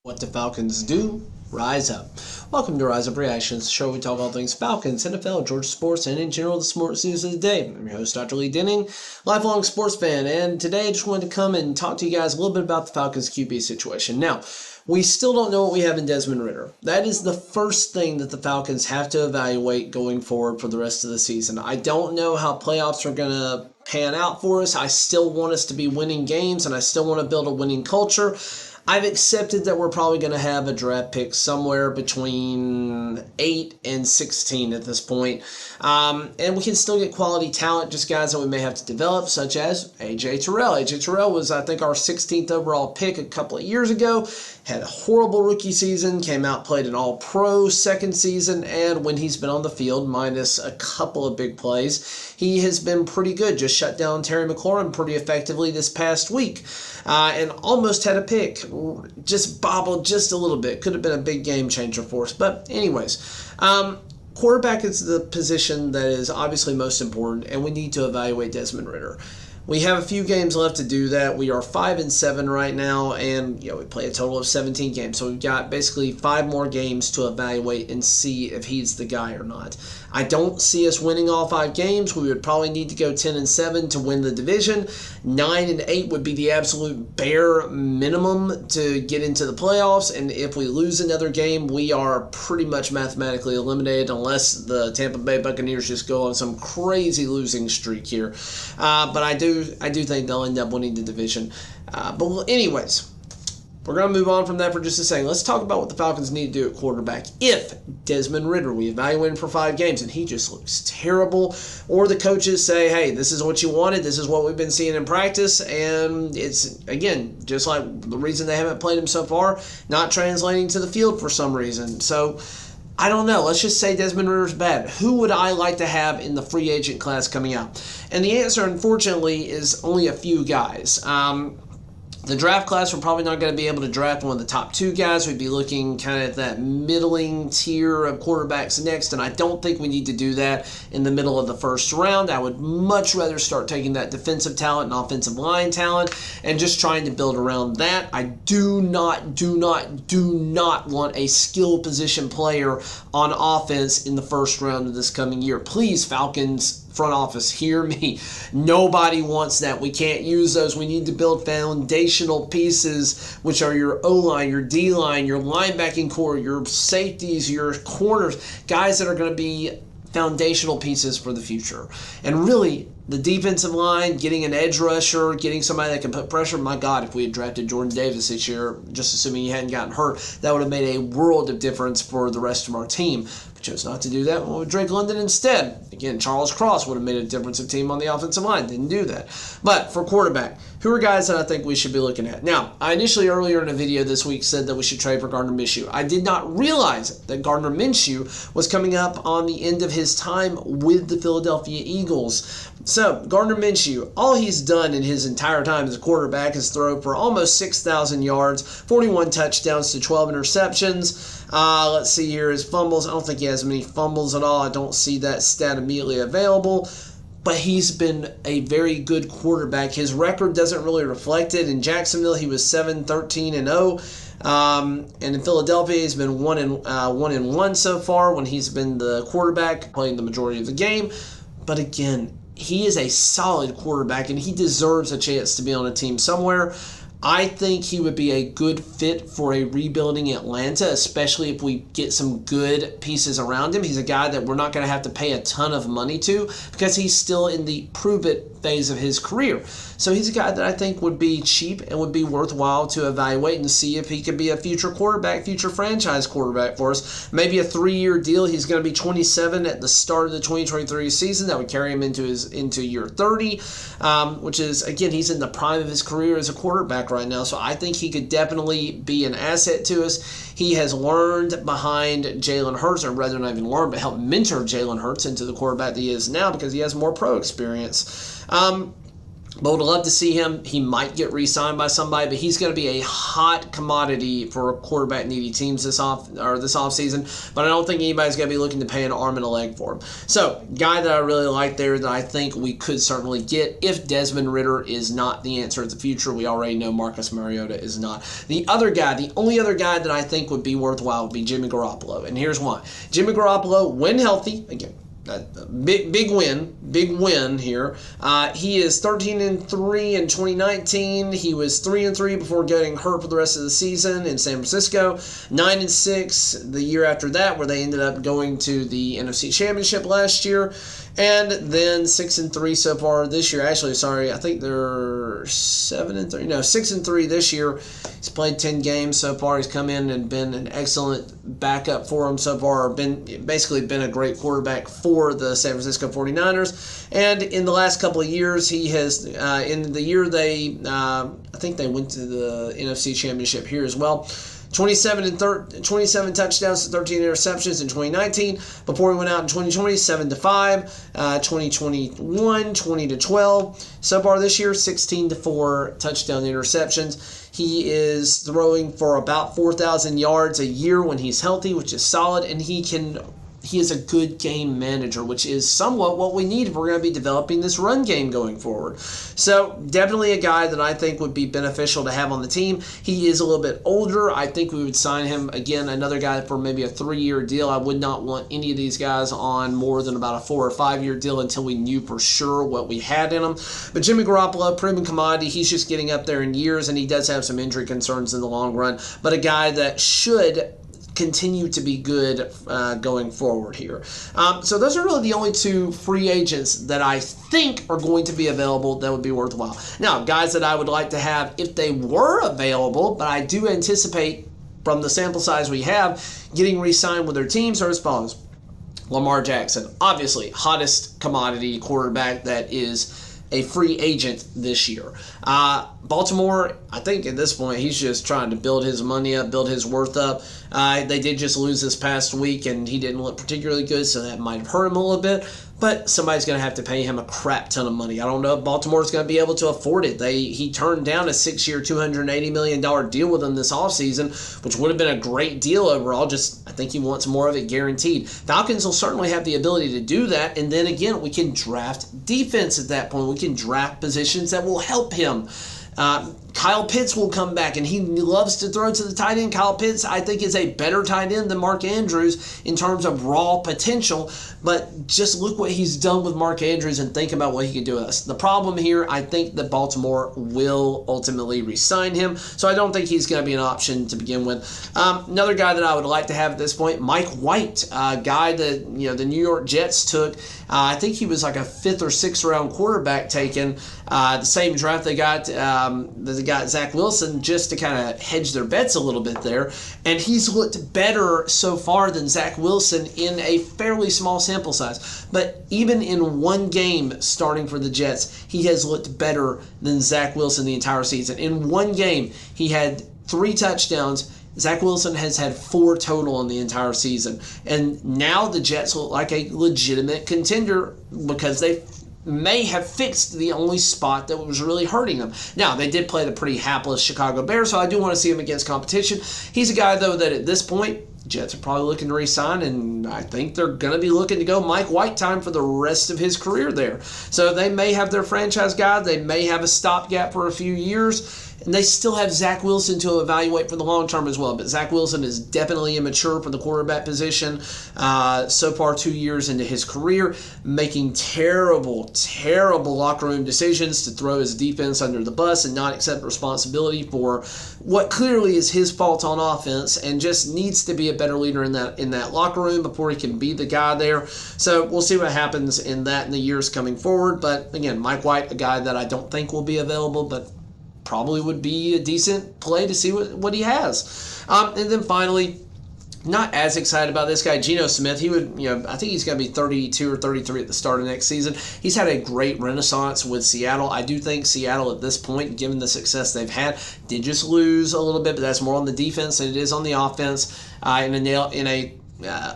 What the Falcons do? Rise up. Welcome to Rise Up Reactions, the show where we talk all things Falcons, NFL, Georgia sports, and in general the sports news of the day. I'm your host, Dr. Lee Denning, lifelong sports fan, and today I just wanted to come and talk to you guys a little bit about the Falcons QB situation. Now, we still don't know what we have in Desmond Ridder. That is the first thing that the Falcons have to evaluate going forward for the rest of the season. I don't know how playoffs are going to pan out for us. I still want us to be winning games, and I still want to build a winning culture. I've accepted that we're probably going to have a draft pick somewhere between 8 and 16 at this point. And we can still get quality talent, just guys that we may have to develop, such as A.J. Terrell. A.J. Terrell was, I think, our 16th overall pick a couple of years ago. Had a horrible rookie season, came out, played an all-pro second season, and when he's been on the field, minus a couple of big plays, he has been pretty good. Just shut down Terry McLaurin pretty effectively this past week. And almost had a pick. Just bobbled just a little bit. Could have been a big game changer for us. But anyways, quarterback is the position that is obviously most important, and we need to evaluate Desmond Ridder. We have a few games left to do that. We are 5-7 right now, and we play a total of 17 games. So we've got basically 5 more games to evaluate and see if he's the guy or not. I don't see us winning all 5 games. We would probably need to go 10-7 to win the division. 9-8 would be the absolute bare minimum to get into the playoffs. And if we lose another game, we are pretty much mathematically eliminated unless the Tampa Bay Buccaneers just go on some crazy losing streak here. But I do think they'll end up winning the division. But anyways, we're going to move on from that for just a second. Let's talk about what the Falcons need to do at quarterback. If Desmond Ridder, we evaluate him for 5 games, and he just looks terrible, or the coaches say, hey, this is what you wanted, this is what we've been seeing in practice, and it's, again, just like the reason they haven't played him so far, not translating to the field for some reason. So, I don't know. Let's just say Desmond Ridder's bad. Who would I like to have in the free agent class coming out? And the answer, unfortunately, is only a few guys. The draft class, we're probably not going to be able to draft one of the top 2 guys. We'd be looking kind of at that middling tier of quarterbacks next, and I don't think we need to do that in the middle of the first round. I would much rather start taking that defensive talent and offensive line talent and just trying to build around that. I do not want a skill position player on offense in the first round of this coming year. Please, Falcons front office, hear me. Nobody wants that. We can't use those. We need to build foundational pieces, which are your O-line, your D-line, your linebacking core, your safeties, your corners, guys that are going to be foundational pieces for the future. And really, the defensive line, getting an edge rusher, getting somebody that can put pressure. My God, if we had drafted Jordan Davis this year, just assuming he hadn't gotten hurt, that would have made a world of difference for the rest of our team. We chose not to do that. Went with Drake London instead. Again, Charles Cross would have made a defensive team on the offensive line. Didn't do that. But for quarterback, who are guys that I think we should be looking at? Now, I initially earlier in a video this week said that we should trade for Gardner Minshew. I did not realize that Gardner Minshew was coming up on the end of his time with the Philadelphia Eagles. So, Gardner Minshew, all he's done in his entire time as a quarterback is throw for almost 6,000 yards, 41 touchdowns to 12 interceptions. Let's see here, his fumbles. I don't think he has many fumbles at all. I don't see that stat immediately available. But he's been a very good quarterback. His record doesn't really reflect it. In Jacksonville, he was 7-13-0. And in Philadelphia, he's been 1-1 so far when he's been the quarterback, playing the majority of the game. But again, he is a solid quarterback, and he deserves a chance to be on a team somewhere. I think he would be a good fit for a rebuilding Atlanta, especially if we get some good pieces around him. He's a guy that we're not going to have to pay a ton of money to because he's still in the prove-it phase of his career. So he's a guy that I think would be cheap and would be worthwhile to evaluate and see if he could be a future quarterback, future franchise quarterback for us. Maybe a 3-year deal. He's going to be 27 at the start of the 2023 season. That would carry him into year 30, which is, again, he's in the prime of his career as a quarterback right now. So I think he could definitely be an asset to us. He has learned behind Jalen Hurts, or rather not even learned, but helped mentor Jalen Hurts into the quarterback that he is now because he has more pro experience. But would love to see him. He might get re-signed by somebody, but he's going to be a hot commodity for quarterback needy teams this offseason. But I don't think anybody's going to be looking to pay an arm and a leg for him. So, guy that I really like there that I think we could certainly get if Desmond Ridder is not the answer at the future. We already know Marcus Mariota is not. The only other guy that I think would be worthwhile would be Jimmy Garoppolo. And here's why. Jimmy Garoppolo, when healthy, again, big win here. He is 13-3 in 2019. He was 3-3 before getting hurt for the rest of the season in San Francisco. 9-6 the year after that, where they ended up going to the NFC Championship last year. And then 6-3 so far this year. Actually, sorry, I think they're 7-3. No, 6-3 this year. He's played 10 games so far. He's come in and been an excellent backup for him so far. Basically been a great quarterback for the San Francisco 49ers. And in the last couple of years, he has, in the year I think they went to the NFC Championship here as well. 27 touchdowns to 13 interceptions in 2019. Before he went out in 2020, 7-5. 2021, 20-12. So far this year, 16-4 touchdown interceptions. He is throwing for about 4,000 yards a year when he's healthy, which is solid, and he is a good game manager, which is somewhat what we need if we're going to be developing this run game going forward. So definitely a guy that I think would be beneficial to have on the team. He is a little bit older. I think we would sign him, again, another guy for maybe a 3-year deal. I would not want any of these guys on more than about a 4 or 5-year deal until we knew for sure what we had in them. But Jimmy Garoppolo, proven commodity. He's just getting up there in years, and he does have some injury concerns in the long run. But a guy that should continue to be good going forward here. So those are really the only two free agents that I think are going to be available that would be worthwhile. Now, guys that I would like to have if they were available, but I do anticipate from the sample size we have, getting re-signed with their teams are as follows. Lamar Jackson, obviously hottest commodity quarterback that is a free agent this year. Baltimore, I think at this point, he's just trying to build his money up, build his worth up. They did just lose this past week, and he didn't look particularly good, so that might have hurt him a little bit. But somebody's going to have to pay him a crap ton of money. I don't know if Baltimore's going to be able to afford it. He turned down a 6-year, $280 million deal with them this offseason, which would have been a great deal overall. Just, I think he wants more of it guaranteed. Falcons will certainly have the ability to do that. And then again, we can draft defense at that point. We can draft positions that will help him. Kyle Pitts will come back, and he loves to throw to the tight end. Kyle Pitts, I think, is a better tight end than Mark Andrews in terms of raw potential, but just look what he's done with Mark Andrews and think about what he could do with us. The problem here, I think that Baltimore will ultimately re-sign him, so I don't think he's going to be an option to begin with. Another guy that I would like to have at this point, Mike White, a guy that the New York Jets took. I think he was like a 5th or 6th round quarterback taken. The same draft they got Zach Wilson just to kind of hedge their bets a little bit there. And he's looked better so far than Zach Wilson in a fairly small sample size. But even in one game starting for the Jets, he has looked better than Zach Wilson the entire season. In one game, he had 3 touchdowns. Zach Wilson has had 4 total in the entire season. And now the Jets look like a legitimate contender because they may have fixed the only spot that was really hurting them. Now, they did play the pretty hapless Chicago Bears, so I do want to see him against competition. He's a guy, though, that at this point, Jets are probably looking to re-sign, and I think they're going to be looking to go Mike White time for the rest of his career there. So they may have their franchise guy. They may have a stopgap for a few years. And they still have Zach Wilson to evaluate for the long term as well. But Zach Wilson is definitely immature for the quarterback position. So far, 2 years into his career, making terrible locker room decisions to throw his defense under the bus and not accept responsibility for what clearly is his fault on offense, and just needs to be a better leader in that locker room before he can be the guy there. So we'll see what happens in the years coming forward. But again, Mike White, a guy that I don't think will be available, but probably would be a decent play to see what he has. And then finally, not as excited about this guy, Geno Smith. He would, I think he's going to be 32 or 33 at the start of next season. He's had a great renaissance with Seattle. I do think Seattle at this point, given the success they've had, did just lose a little bit, but that's more on the defense than it is on the offense. In a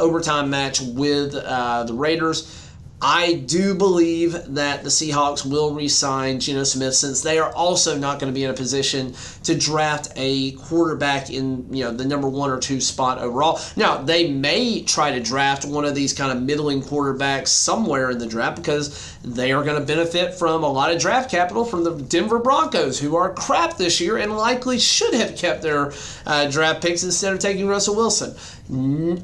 overtime match with the Raiders. I do believe that the Seahawks will re-sign Geno Smith, since they are also not going to be in a position to draft a quarterback in the number 1 or 2 spot overall. Now, they may try to draft one of these kind of middling quarterbacks somewhere in the draft, because they are going to benefit from a lot of draft capital from the Denver Broncos, who are crap this year and likely should have kept their draft picks instead of taking Russell Wilson.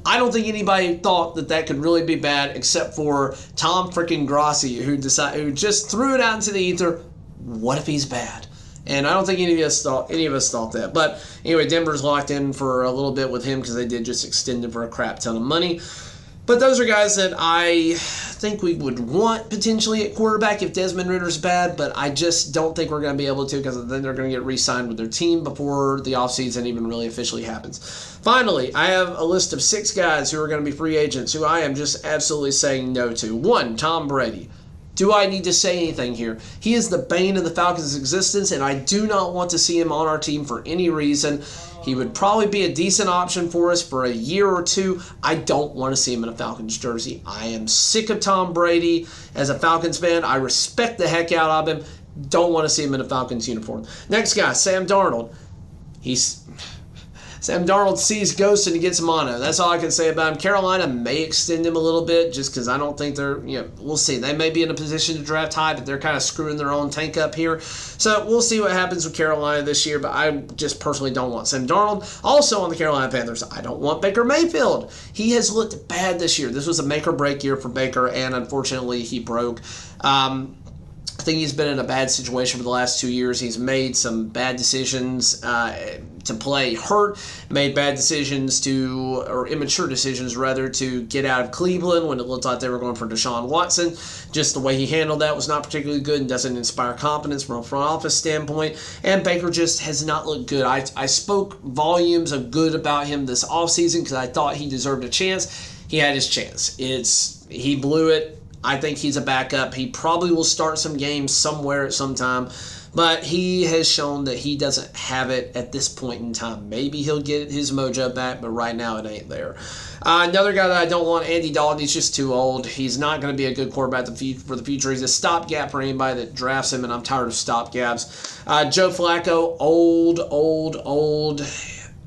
I don't think anybody thought that could really be bad, except for Tom freaking Grossi, who just threw it out into the ether. What if he's bad? And I don't think any of us thought that. But anyway, Denver's locked in for a little bit with him, because they did just extend him for a crap ton of money. But those are guys that I think we would want potentially at quarterback if Desmond Ritter's bad, but I just don't think we're going to be able to, because then they're going to get re-signed with their team before the offseason even really officially happens. Finally, I have a list of 6 guys who are going to be free agents who I am just absolutely saying no to. 1, Tom Brady. Do I need to say anything here? He is the bane of the Falcons' existence, and I do not want to see him on our team for any reason. He would probably be a decent option for us for a year or 2. I don't want to see him in a Falcons jersey. I am sick of Tom Brady as a Falcons fan. I respect the heck out of him. Don't want to see him in a Falcons uniform. Next guy, Sam Darnold. Sam Darnold sees ghosts and he gets mono. That's all I can say about him. Carolina may extend him a little bit, just because I don't think they're, we'll see. They may be in a position to draft high, but they're kind of screwing their own tank up here. So we'll see what happens with Carolina this year, but I just personally don't want Sam Darnold. Also on the Carolina Panthers, I don't want Baker Mayfield. He has looked bad this year. This was a make or break year for Baker, and unfortunately he broke. I think he's been in a bad situation for the last 2 years. He's made some bad decisions to play hurt, made bad decisions or immature decisions rather, to get out of Cleveland when it looked like they were going for Deshaun Watson. Just the way he handled that was not particularly good and doesn't inspire confidence from a front office standpoint. And Baker just has not looked good. I spoke volumes of good about him this offseason because I thought he deserved a chance. He had his chance. He blew it. I think he's a backup. He probably will start some games somewhere at some time, but he has shown that he doesn't have it at this point in time. Maybe he'll get his mojo back, but right now it ain't there. Another guy that I don't want, Andy Dalton. He's just too old. He's not going to be a good quarterback for the future. He's a stopgap for anybody that drafts him, and I'm tired of stopgaps. Joe Flacco, old.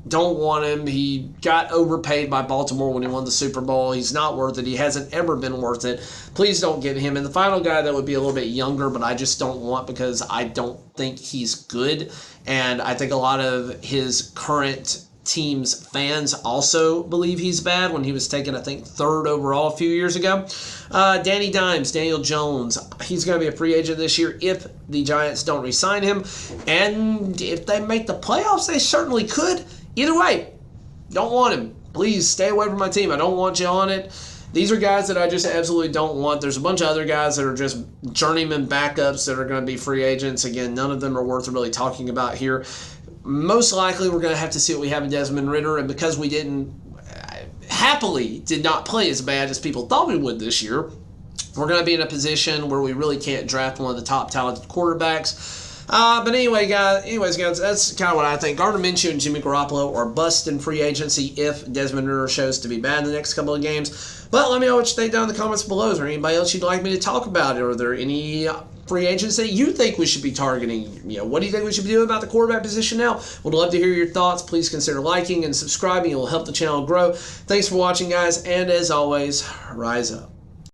Don't want him. He got overpaid by Baltimore when he won the Super Bowl. He's not worth it. He hasn't ever been worth it. Please don't get him. And the final guy that would be a little bit younger, but I just don't want, because I don't think he's good. And I think a lot of his current team's fans also believe he's bad, when he was taken, I think, 3rd overall a few years ago. Danny Dimes, Daniel Jones. He's going to be a free agent this year if the Giants don't re-sign him. And if they make the playoffs, they certainly could. Either way, don't want him. Please stay away from my team. I don't want you on it. These are guys that I just absolutely don't want. There's a bunch of other guys that are just journeyman backups that are going to be free agents. Again, none of them are worth really talking about here. Most likely, we're going to have to see what we have in Desmond Ridder, and because we did not play as bad as people thought we would this year, we're going to be in a position where we really can't draft one of the top talented quarterbacks. But anyways, guys, that's kind of what I think. Gardner Minshew and Jimmy Garoppolo are bust in free agency if Desmond Ridder shows to be bad in the next couple of games. But let me know what you think down in the comments below. Is there anybody else you'd like me to talk about? Are there any free agents that you think we should be targeting? What do you think we should be doing about the quarterback position now? Would love to hear your thoughts. Please consider liking and subscribing. It will help the channel grow. Thanks for watching, guys, and as always, rise up.